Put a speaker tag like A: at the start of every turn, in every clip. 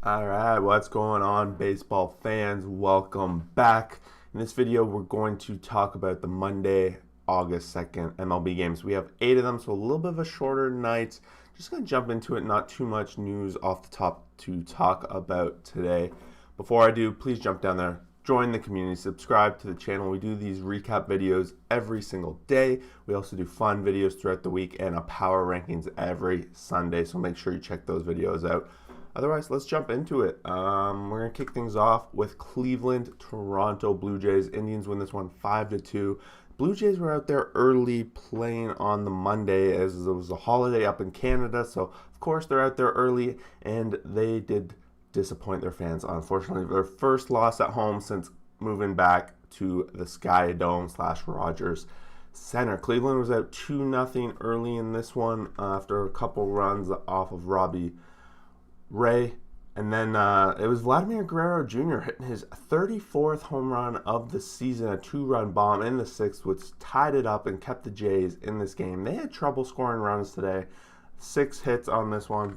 A: All right, what's going on, baseball fans? Welcome back. In this video, we're going to talk about the Monday, August 2nd MLB games. We have 8 of them, so a little bit of a shorter night. Just going to jump into it, not too much news off the top to talk about today. Before I do, please jump down there, join the community, subscribe to the channel. We do these recap videos every single day. We also do fun videos throughout the week and a power rankings every Sunday, so make sure you check those videos out. Otherwise, let's jump into it. We're going to kick things off with Cleveland, Toronto Blue Jays. Indians win this one 5-2. Blue Jays were out there early playing on the Monday as it was a holiday up in Canada. So, of course, they're out there early, and they did disappoint their fans. Unfortunately, their first loss at home since moving back to the Sky Dome / Rogers Center. Cleveland was out 2-0 early in this one after a couple runs off of Robbie Ray, and then it was Vladimir Guerrero Jr. hitting his 34th home run of the season, a 2-run bomb in the 6th, which tied it up and kept the Jays in this game. They had trouble scoring runs today. 6 hits on this one,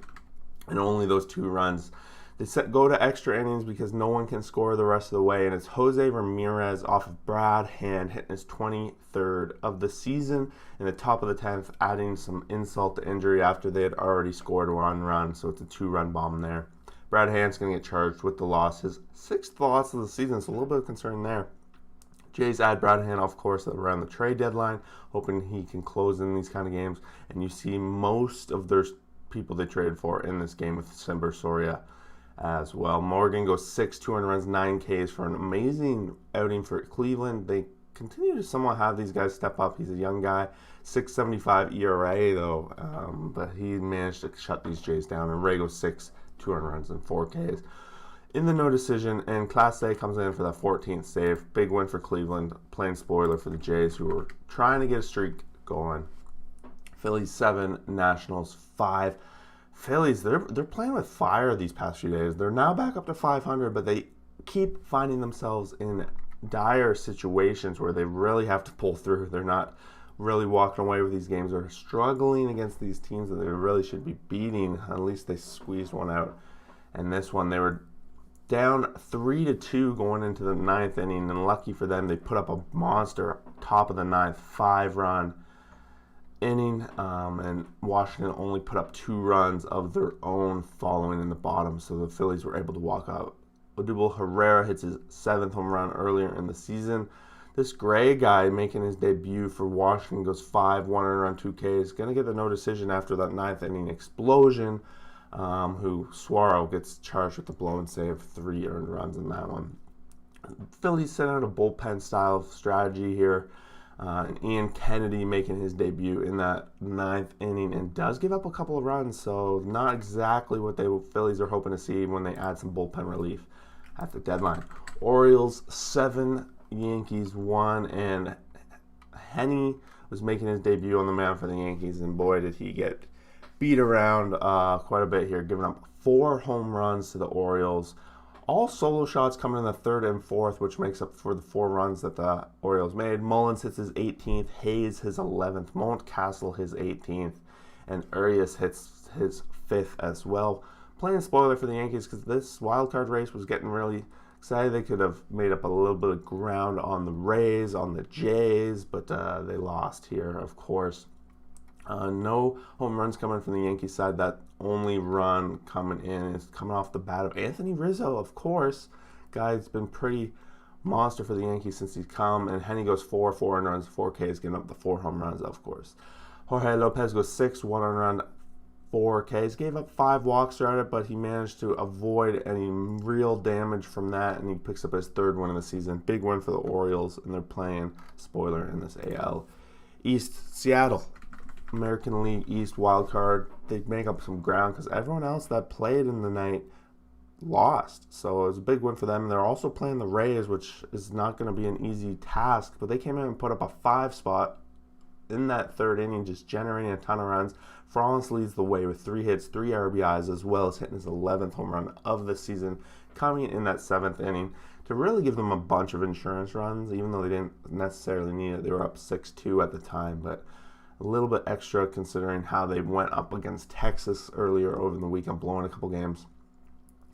A: and only those 2 runs. They go to extra innings because no one can score the rest of the way, and it's Jose Ramirez off of Brad Hand hitting his 23rd of the season in the top of the 10th, adding some insult to injury after they had already scored 1 run, so it's a 2-run bomb there. Brad Hand's going to get charged with the loss, his 6th loss of the season, so a little bit of concern there. Jays add Brad Hand, of course, around the trade deadline, hoping he can close in these kind of games, and you see most of their people they traded for in this game with Simber Soria as well. Morgan goes 6, 200 runs, 9 Ks for an amazing outing for Cleveland. They continue to somewhat have these guys step up. He's a young guy, 6.75 ERA though, but he managed to shut these Jays down. And Ray goes 6, 200 runs, and 4 Ks. In the no decision, and Class A comes in for that 14th save. Big win for Cleveland, playing spoiler for the Jays, who were trying to get a streak going. Phillies 7, Nationals 5. Phillies, they're playing with fire these past few days. They're now back up to 500, but they keep finding themselves in dire situations where they really have to pull through. They're not really walking away with these games. They're struggling against these teams that they really should be beating. At least they squeezed one out. And this one, they were down 3-2 going into the 9th inning, and lucky for them, they put up a monster top of the 9th 5-run inning, and Washington only put up 2 runs of their own following in the bottom, so the Phillies were able to walk out. Odubel Herrera hits his 7th home run earlier in the season. This Gray guy making his debut for Washington goes 5, 1 run, 2 Ks. Going to get the no decision after that 9th inning explosion, who Suaro gets charged with the blown save, 3 earned runs in that one. Phillies sent out a bullpen style strategy here. And Ian Kennedy making his debut in that 9th inning and does give up a couple of runs, so not exactly what the Phillies are hoping to see when they add some bullpen relief at the deadline. Orioles 7, Yankees 1, and Heaney was making his debut on the mound for the Yankees, and boy did he get beat around quite a bit here, giving up 4 home runs to the Orioles. All solo shots coming in the 3rd and 4th, which makes up for the 4 runs that the Orioles made. Mullins hits his 18th, Hayes his 11th, Mountcastle his 18th, and Urias hits his 5th as well. Playing spoiler for the Yankees because this wild card race was getting really excited. They could have made up a little bit of ground on the Rays, on the Jays, but they lost here, of course. No home runs coming from the Yankees side. That only run coming in is coming off the bat of Anthony Rizzo, of course. Guy's been pretty monster for the Yankees since he's come. And Heaney goes 4 runs, 4 Ks, getting up the 4 home runs, of course. Jorge Lopez goes 6, 1 run, 4 Ks. Gave up 5 walks throughout it, but he managed to avoid any real damage from that, and he picks up his 3rd win of the season. Big win for the Orioles, and they're playing spoiler in this AL East. Seattle, American League East wild card. They make up some ground because everyone else that played in the night lost. So it was a big win for them. And they're also playing the Rays, which is not going to be an easy task. But they came in and put up a 5 spot in that 3rd inning, just generating a ton of runs. Franz leads the way with 3 hits, 3 RBIs, as well as hitting his 11th home run of the season, coming in that 7th inning to really give them a bunch of insurance runs, even though they didn't necessarily need it. They were up 6-2 at the time, but a little bit extra considering how they went up against Texas earlier over the weekend, blowing a couple games.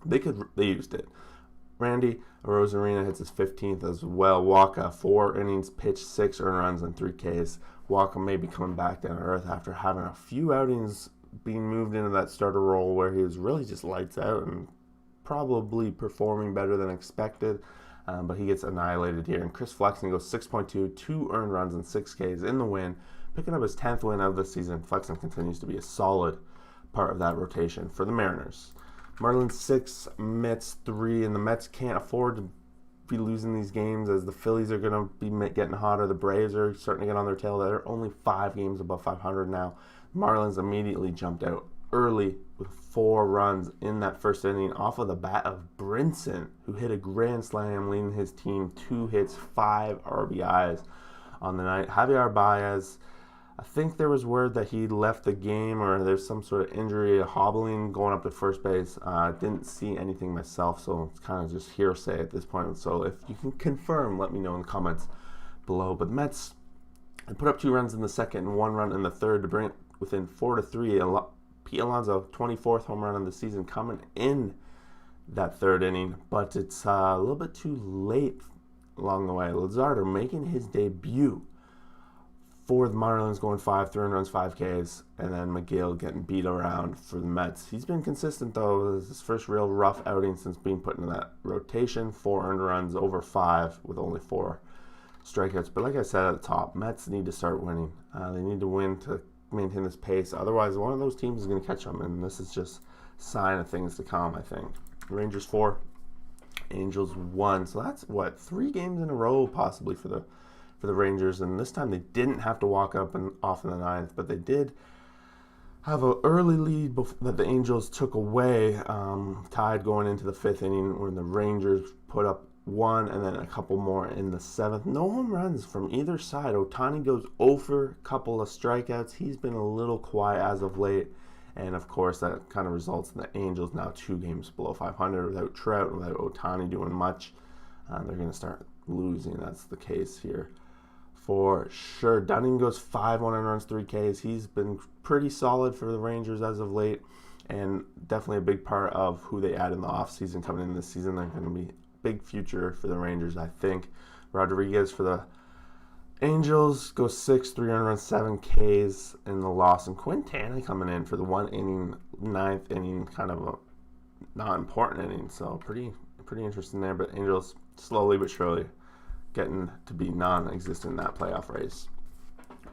A: They used it. Randy Arozarena hits his 15th as well. Waka, 4 innings pitched, 6 earned runs, and 3 Ks. Waka may be coming back down to earth after having a few outings being moved into that starter role where he was really just lights out and probably performing better than expected. But he gets annihilated here. And Chris Flexen goes 6.2, 2 earned runs, and 6 Ks in the win, picking up his 10th win of the season. Flexen continues to be a solid part of that rotation for the Mariners. Marlins 6, Mets 3, and the Mets can't afford to be losing these games as the Phillies are going to be getting hotter. The Braves are starting to get on their tail. They're only 5 games above 500 now. Marlins immediately jumped out early with 4 runs in that first inning off of the bat of Brinson, who hit a grand slam, leading his team 2 hits, 5 RBIs on the night. Javier Baez, I think there was word that he left the game or there's some sort of injury, hobbling, going up to first base. Didn't see anything myself, so it's kind of just hearsay at this point. So if you can confirm, let me know in the comments below. But the Mets put up 2 runs in the second and 1 run in the third to bring it within 4-3. Pete Alonso, 24th home run of the season, coming in that third inning. But it's a little bit too late along the way. Luzardo making his debut for the Marlins, going 5 3 runs, 5 Ks, and then McGill getting beat around for the Mets. He's been consistent, though. This is his first real rough outing since being put into that rotation. 4 earned runs, over 5 with only 4 strikeouts. But like I said at the top, Mets need to start winning. They need to win to maintain this pace. Otherwise, one of those teams is going to catch them, and this is just a sign of things to come, I think. Rangers 4, Angels 1. So that's, 3 games in a row possibly for the Rangers, and this time they didn't have to walk up and off in the 9th, but they did have an early lead that the Angels took away, tied going into the 5th inning, when the Rangers put up 1 and then a couple more in the 7th. No home runs from either side. Ohtani goes over, couple of strikeouts. He's been a little quiet as of late, and of course that kind of results in the Angels now 2 games below 500 without Trout, without Ohtani doing much. They're going to start losing. That's the case here for sure. Dunning goes 5 1 runs, 3 Ks. He's been pretty solid for the Rangers as of late, and definitely a big part of who they add in the offseason coming in this season. They're going to be a big future for the Rangers, I think. Rodriguez for the Angels goes 6 3 runs, 7 Ks in the loss, and Quintana coming in for the 1 inning, 9th inning, kind of a not important inning. So pretty interesting there. But Angels slowly but surely getting to be non-existent in that playoff race.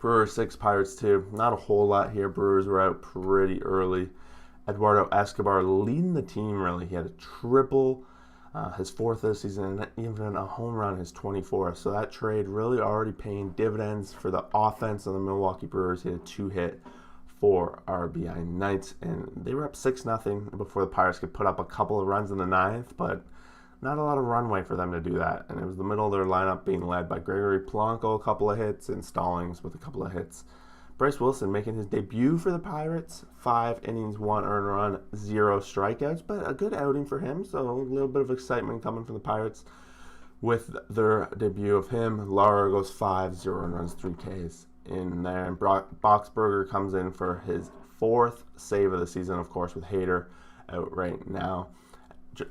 A: Brewers 6, Pirates 2. Not a whole lot here. Brewers were out pretty early. Eduardo Escobar leading the team, really. He had a triple, his 4th this season, and even a home run, his 24th. So that trade really already paying dividends for the offense of the Milwaukee Brewers. He had a 2-hit, 4 RBI nights, and they were up 6-0 before the Pirates could put up a couple of runs in the 9th, but not a lot of runway for them to do that. And it was the middle of their lineup being led by Gregory Polanco, a couple of hits, and Stallings with a couple of hits. Bryce Wilson making his debut for the Pirates, 5 innings, 1 earned run, 0 strikeouts, but a good outing for him. So a little bit of excitement coming from the Pirates with their debut of him. Lara goes 5, 0 earned runs, 3 Ks in there. And Boxberger comes in for his 4th save of the season, of course, with Hader out right now.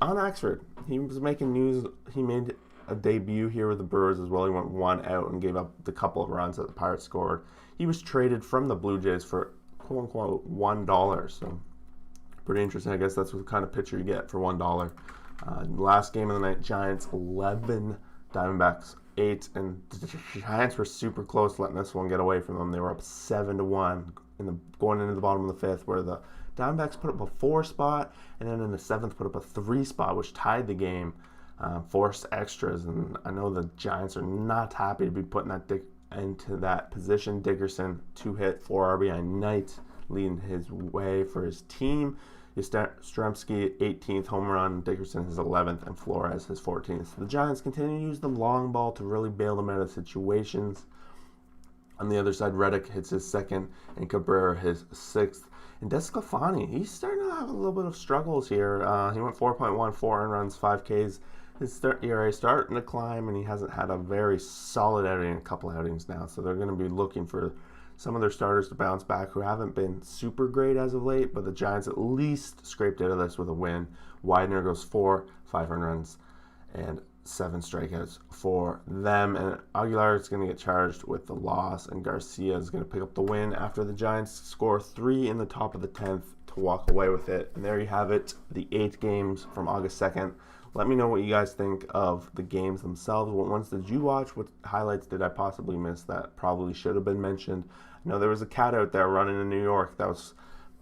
A: On Axford, he was making news. He made a debut here with the Brewers as well. He went 1 out and gave up the couple of runs that the Pirates scored. He was traded from the Blue Jays for quote-unquote $1. So pretty interesting. I guess that's the kind of pitcher you get for $1. Last game of the night, Giants 11, Diamondbacks 8, and the Giants were super close letting this one get away from them. They were up 7-1 going into the bottom of the 5th, where the Diamondbacks put up a 4 spot, and then in the 7th put up a 3 spot, which tied the game, forced extras. And I know the Giants are not happy to be putting that into that position. Dickerson, 2-hit, 4 RBI night, leading his way for his team. Yastrzemski, 18th home run, Dickerson his 11th, and Flores his 14th. So the Giants continue to use the long ball to really bail them out of situations. On the other side, Reddick hits his 2nd, and Cabrera his 6th. And Desclafani, he's starting to have a little bit of struggles here. He went 4.1, 4 earned runs, 5 Ks. His ERA starting to climb, and he hasn't had a very solid outing in a couple outings now. So they're going to be looking for some of their starters to bounce back who haven't been super great as of late, but the Giants at least scraped out of this with a win. Widener goes 5 earned runs, and 7 strikeouts for them. And Aguilar is going to get charged with the loss, and Garcia is going to pick up the win after the Giants score 3 in the top of the 10th to walk away with it. And there you have it, the 8 games from August 2nd. Let me know what you guys think of the games themselves. What ones did you watch? What highlights did I possibly miss that probably should have been mentioned? I know there was a cat out there running in New York. That was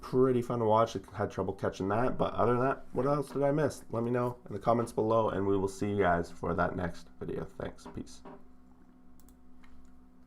A: pretty fun to watch. I had trouble catching that. But other than that, what else did I miss? Let me know in the comments below, and we will see you guys for that next video. Thanks. Peace.